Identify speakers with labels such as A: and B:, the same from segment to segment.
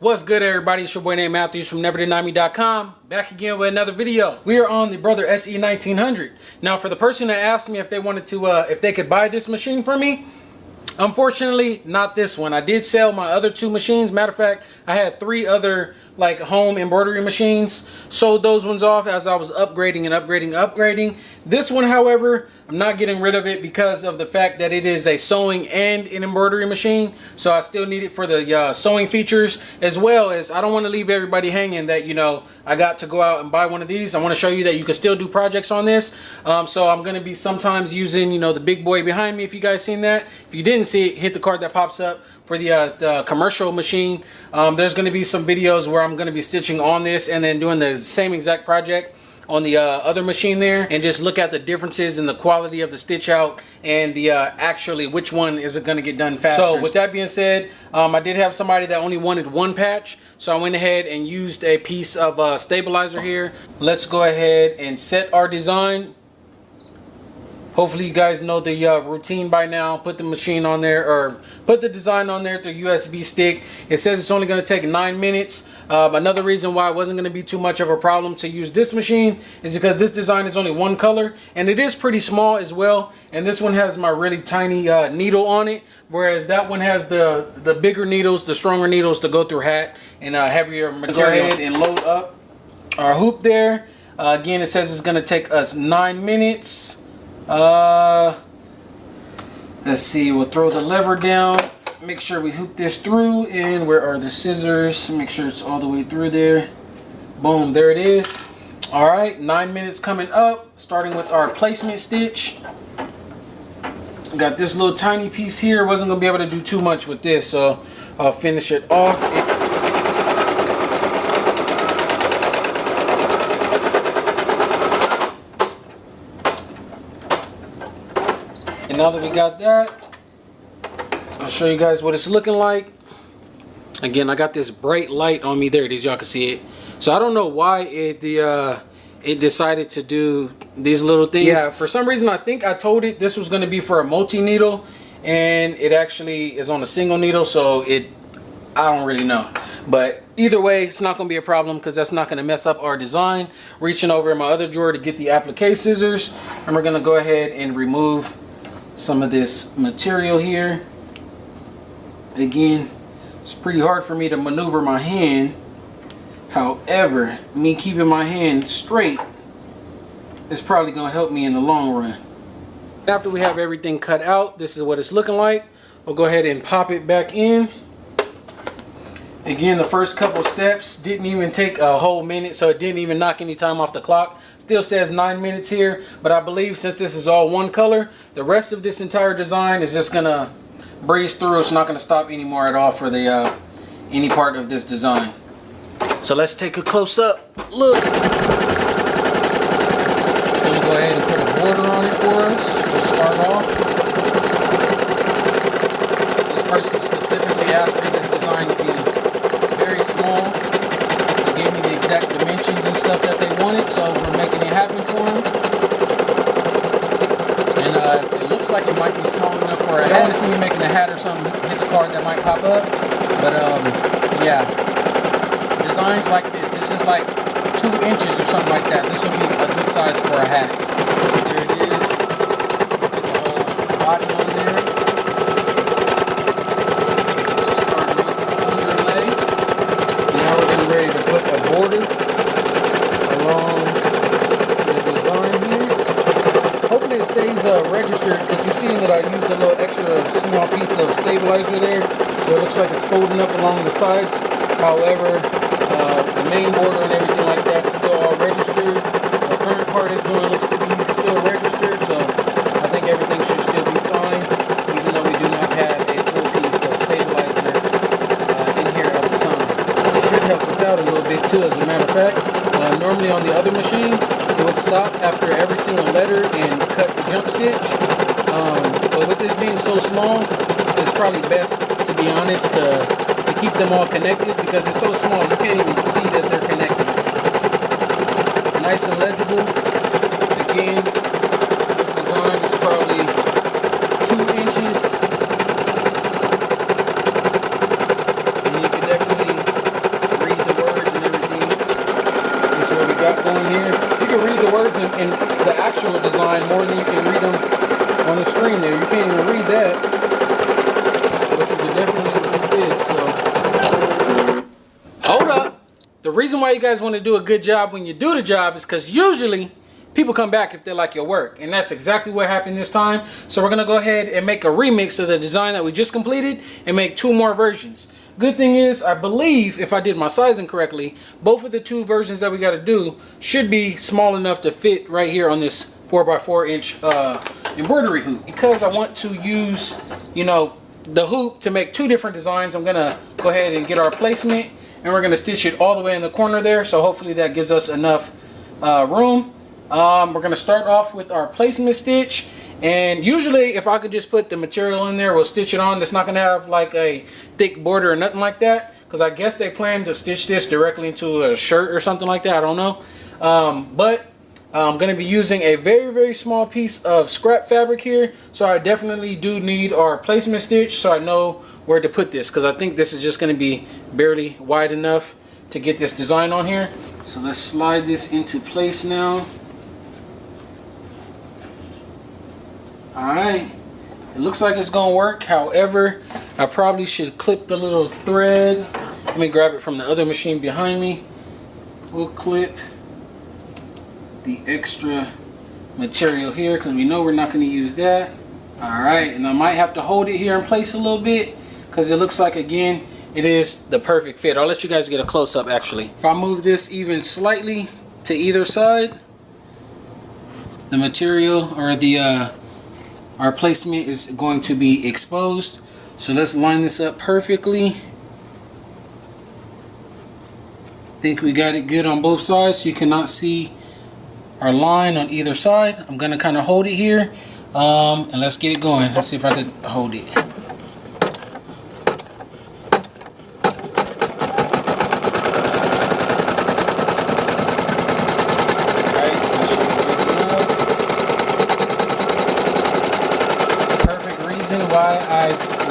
A: What's good, everybody? It's your boy named Matthews from NeverDeniMe.com, back again with another video. We are on the Brother SE 1900. Now, for the person that asked me if they wanted to, if they could buy this machine from me, unfortunately, not this one. I did sell my other two machines. Matter of fact, I had three other like home embroidery machines. Sold those ones off as I was upgrading and upgrading. This one, however, I'm not getting rid of it because of the fact that it is a sewing and an embroidery machine. So I still need it for the sewing features, as well as I don't want to leave everybody hanging that, you know, I got to go out and buy one of these. I want to show you that you can still do projects on this. So I'm going to be sometimes using, you know, the big boy behind me. If you guys seen that, if you didn't see it, hit the card that pops up for the commercial machine. There's going to be some videos where I'm going to be stitching on this and then doing the same exact project on the other machine there, and just look at the differences in the quality of the stitch out and the actually which one is it going to get done faster. So with that being said, I did have somebody that only wanted one patch, so I went ahead and used a piece of stabilizer here. Let's go ahead and set our design. Hopefully you guys know the routine by now. Put the machine on there, or put the design on there through USB stick. It says it's only going to take 9 minutes. Another reason why it wasn't going to be too much of a problem to use this machine is because this design is only one color, and it is pretty small as well. And this one has my really tiny needle on it, whereas that one has the bigger needles, the stronger needles to go through hat and heavier material. Go ahead and load up our hoop there. Again, it says it's going to take us 9 minutes. Let's see, we'll throw the lever down, make sure we hoop this through, and where are the scissors? Make sure it's all the way through there. Boom, there it is. All right, 9 minutes coming up, starting with our placement stitch. Got this little tiny piece here. Wasn't gonna be able to do too much with this, so I'll finish it off. And now that we got that, I'll show you guys what it's looking like. Again, I got this bright light on me. There it is, y'all can see it. So I don't know why it decided to do these little things. Yeah, for some reason I think I told it this was going to be for a multi-needle, and it actually is on a single needle, so I don't really know. But either way, it's not going to be a problem because that's not going to mess up our design. Reaching over in my other drawer to get the applique scissors, and we're going to go ahead and remove some of this material here. Again, it's pretty hard for me to maneuver my hand. However, me keeping my hand straight is probably going to help me in the long run. After we have everything cut out, this is what it's looking like. We'll go ahead and pop it back in. Again, the first couple steps didn't even take a whole minute, so it didn't even knock any time off the clock. Still says 9 minutes here, but I believe since this is all one color, the rest of this entire design is just gonna breeze through. It's not gonna stop anymore at all for the any part of this design. So let's take a close up look. It's gonna go ahead and put a border on it for us to start off. This person specifically asked for this design to be very small. They gave me the exact dimensions and stuff that they wanted, so we're making it happen for them. And it looks like it might be small enough for a hat. I don't want to see me making a hat or something, hit the card that might pop up. But yeah, designs like this is like 2 inches or something like that. This will be a good size for a hat. There it is. Put the whole body on there. Ready to put a border along the design here. Hopefully it stays registered, because you've seen that I used a little extra small piece of stabilizer there, so it looks like it's folding up along the sides. However, the main border and everything like that is still all registered. The current part is doing looks to be still registered, so I think everything should still be fine, even though we do not have a full piece of stabilizer in here at the time. Help us out a little bit too, as a matter of fact. Normally on the other machine it would stop after every single letter and cut the jump stitch, but with this being so small, it's probably best, to be honest, to keep them all connected, because it's so small you can't even see that they're connected. Nice and legible. Again, this design is probably 2 inches. And you can definitely go in here. You can read the words in the actual design more than you can read them on the screen there. You can't even read that, but you can definitely read this. So hold up. The reason why you guys want to do a good job when you do the job is because usually people come back if they like your work, and that's exactly what happened this time. So we're gonna go ahead and make a remix of the design that we just completed and make 2 more versions. Good thing is, I believe, if I did my sizing correctly, both of the 2 versions that we got to do should be small enough to fit right here on this 4x4 inch embroidery hoop. Because I want to use, you know, the hoop to make 2 different designs, I'm gonna go ahead and get our placement, and we're gonna stitch it all the way in the corner there. So hopefully that gives us enough room. We're gonna start off with our placement stitch. And usually if I could just put the material in there, we'll stitch it on. It's not going to have like a thick border or nothing like that, because I guess they plan to stitch this directly into a shirt or something like that. I don't know. But I'm going to be using a very, very small piece of scrap fabric here. So I definitely do need our placement stitch so I know where to put this, because I think this is just going to be barely wide enough to get this design on here. So let's slide this into place now. Alright, it looks like it's gonna work. However, I probably should clip the little thread. Let me grab it from the other machine behind me. We'll clip the extra material here because we know we're not going to use that. Alright, and I might have to hold it here in place a little bit because it looks like, again, it is the perfect fit. I'll let you guys get a close-up actually. If I move this even slightly to either side, the material or the our placement is going to be exposed. So let's line this up perfectly. I think we got it good on both sides, so you cannot see our line on either side. I'm gonna kind of hold it here, and let's get it going. Let's see if I could hold it. Why I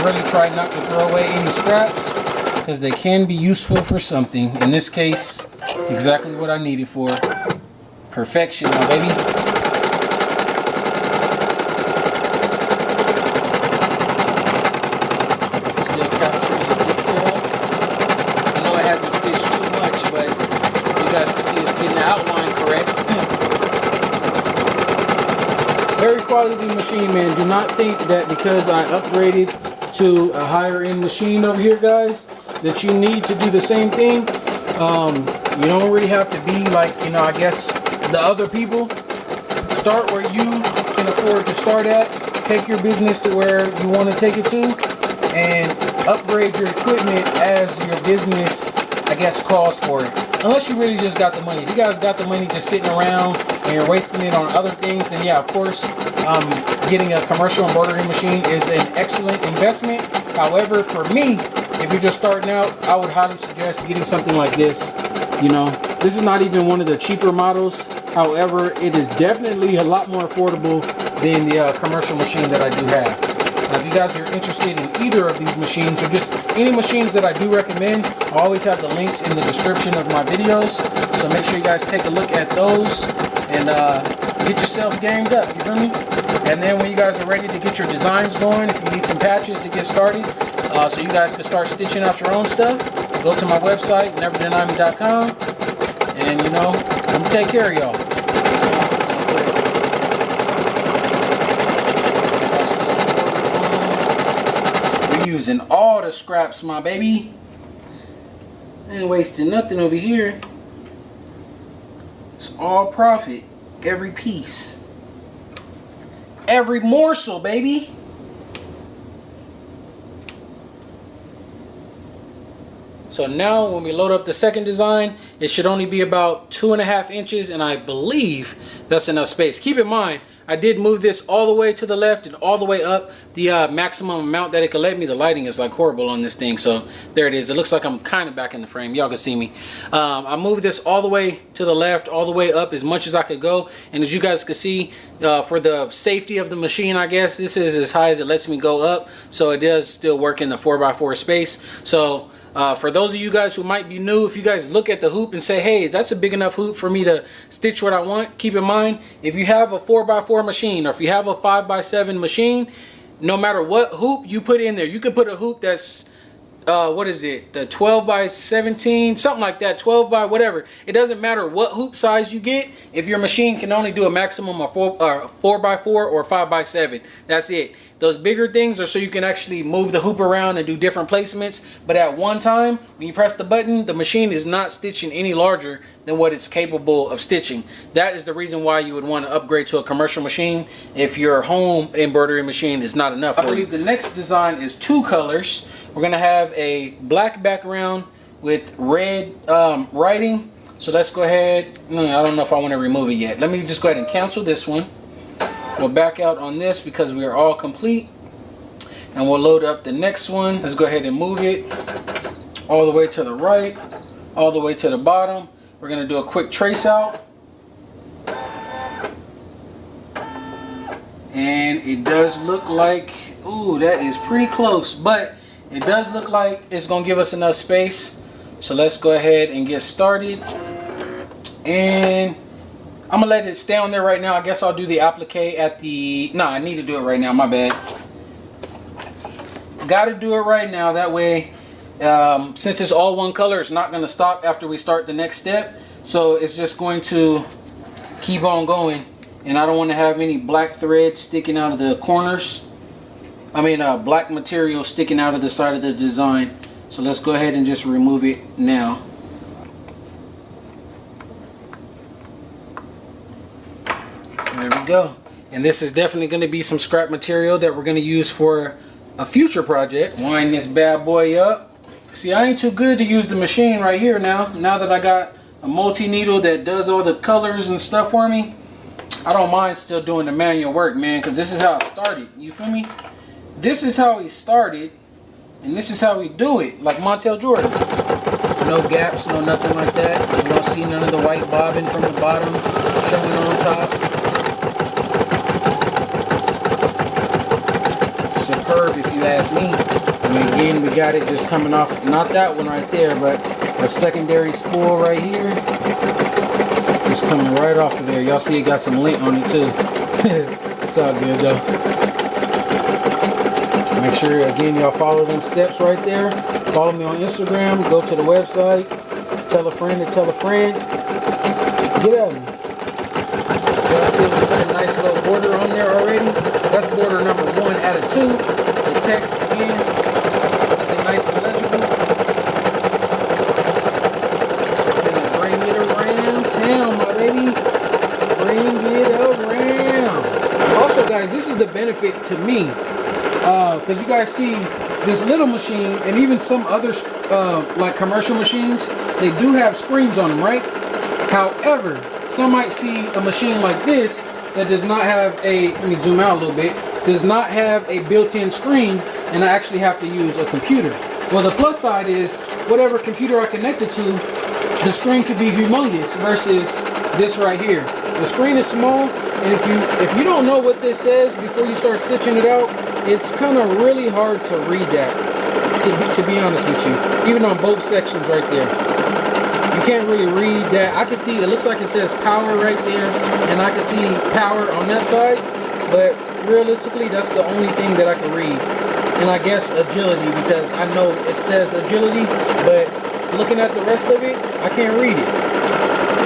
A: really try not to throw away any scraps, because they can be useful for something. In this case, exactly what I needed for. Perfection, my baby. Still captures the detail. I know it hasn't stitched too much, but you guys can see it's getting the outline correct. Very quality machine, man. Do not think that because I upgraded to a higher end machine over here, guys, that you need to do the same thing. You don't really have to be like, you know, I guess the other people. Start where you can afford to start at. Take your business to where you want to take it to, and upgrade your equipment as your business, I guess, calls for it. Unless you really just got the money. If you guys got the money just sitting around and you're wasting it on other things, then yeah, of course, getting a commercial embroidery machine is an excellent investment. However, for me, if you're just starting out, I would highly suggest getting something like this. You know, this is not even one of the cheaper models. However, it is definitely a lot more affordable than the commercial machine that I do have. Now, if you guys are interested in either of these machines or just any machines that I do recommend, I always have the links in the description of my videos. So make sure you guys take a look at those and get yourself gamed up, you feel me? And then when you guys are ready to get your designs going, if you need some patches to get started, so you guys can start stitching out your own stuff, go to my website, neverdenieme.com, and you know, I'm gonna take care of y'all. Using all the scraps, my baby. Ain't wasting nothing over here. It's all profit. Every piece. Every morsel, baby. So now when we load up the second design, it should only be about 2.5 inches, and I believe that's enough space. Keep in mind, I did move this all the way to the left and all the way up the maximum amount that it could let me. The lighting is like horrible on this thing, so there it is. It looks like I'm kind of back in the frame. Y'all can see me. I moved this all the way to the left, all the way up as much as I could go, and as you guys can see, for the safety of the machine, I guess, this is as high as it lets me go up, so it does still work in the 4x4 space. So For those of you guys who might be new, if you guys look at the hoop and say, hey, that's a big enough hoop for me to stitch what I want, keep in mind, if you have a 4x4 machine or if you have a 5x7 machine, no matter what hoop you put in there, you could put a hoop that's what is it, the 12x17, something like that, 12 by whatever. It doesn't matter what hoop size you get if your machine can only do a maximum of 4x4 or 5x7. That's it. Those bigger things are so you can actually move the hoop around and do different placements, but at one time when you press the button, the machine is not stitching any larger than what it's capable of stitching. That is the reason why you would want to upgrade to a commercial machine if your home embroidery machine is not enough. I believe the next design is 2 colors. We're gonna have a black background with red writing. So let's go ahead. I don't know if I want to remove it yet. Let me just go ahead and cancel this one. We'll back out on this because we are all complete. And we'll load up the next one. Let's go ahead and move it all the way to the right, all the way to the bottom. We're gonna do a quick trace out. And it does look like, ooh, that is pretty close, but it does look like it's going to give us enough space. So let's go ahead and get started. And I'm going to let it stay on there right now. I guess I'll do the applique at the... No, I need to do it right now. My bad. Got to do it right now. That way, since it's all one color, it's not going to stop after we start the next step. So it's just going to keep on going. And I don't want to have any black thread sticking out of the corners. I mean black material sticking out of the side of the design. So let's go ahead and just remove it now. There we go. And this is definitely going to be some scrap material that we're going to use for a future project. Wind this bad boy up. See, I ain't too good to use the machine right here now. Now that I got a multi-needle that does all the colors and stuff for me, I don't mind still doing the manual work, man, because this is how it started. You feel me? This is how he started, and this is how we do it, like Montel Jordan. No gaps, no nothing like that. You don't see none of the white bobbing from the bottom showing on top. Superb, if you ask me. And again, we got it just coming off, not that one right there, but our secondary spool right here. It's coming right off of there. Y'all see it got some lint on it too. It's all good though. Make sure, again, y'all follow them steps right there. Follow me on Instagram. Go to the website. Tell a friend to tell a friend. Get at me. Y'all see we put a nice little border on there already. That's border number 1 out of 2. The text again, nothing nice and legible. Gonna bring it around town, my baby. Bring it around. Also, guys, this is the benefit to me. Because you guys see this little machine and even some other like commercial machines, they do have screens on them, right? However, some might see a machine like this that does not have a, let me zoom out a little bit, does not have a built-in screen, and I actually have to use a computer. Well, the plus side is whatever computer I connect it to, the screen could be humongous versus this right here. The screen is small, and if you don't know what this says before you start stitching it out, it's kind of really hard to read that, to be honest with you. Even on both sections right there, you can't really read that. I can see, it looks like it says power right there, and I can see power on that side, but realistically, that's the only thing that I can read. And I guess agility, because I know it says agility, but looking at the rest of it, I can't read it.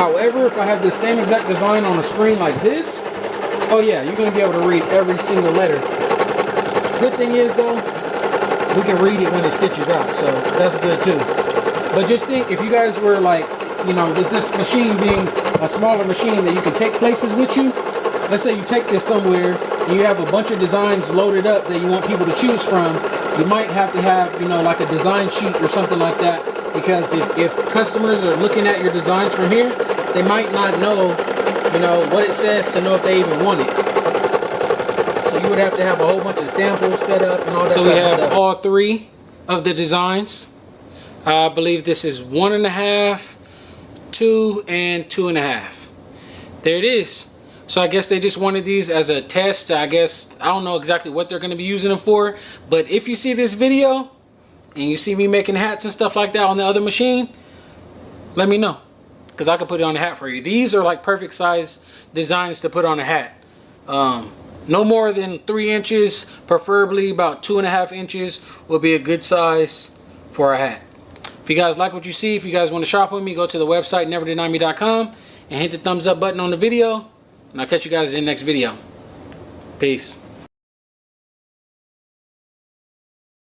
A: However, if I have the same exact design on a screen like this, oh yeah, you're going to be able to read every single letter. Good thing is though, we can read it when it stitches out, so that's good too. But just think, if you guys were like, you know, with this machine being a smaller machine that you can take places with you, let's say you take this somewhere and you have a bunch of designs loaded up that you want people to choose from, you might have to have, you know, like a design sheet or something like that, because if customers are looking at your designs from here, they might not know, you know, what it says to know if they even want it. So you would have to have a whole bunch of samples set up and all that. So we have all 3 of the designs. I believe this is 1.5, 2, and 2.5. There it is. So I guess they just wanted these as a test. I guess I don't know exactly what they're going to be using them for, but if you see this video and you see me making hats and stuff like that on the other machine, let me know, because I can put it on a hat for you. These are like perfect size designs to put on a hat. No more than 3 inches, preferably about 2.5 inches will be a good size for a hat. If you guys like what you see, if you guys want to shop with me, go to the website neverdenieme.com and hit the thumbs up button on the video, and I'll catch you guys in the next video. Peace.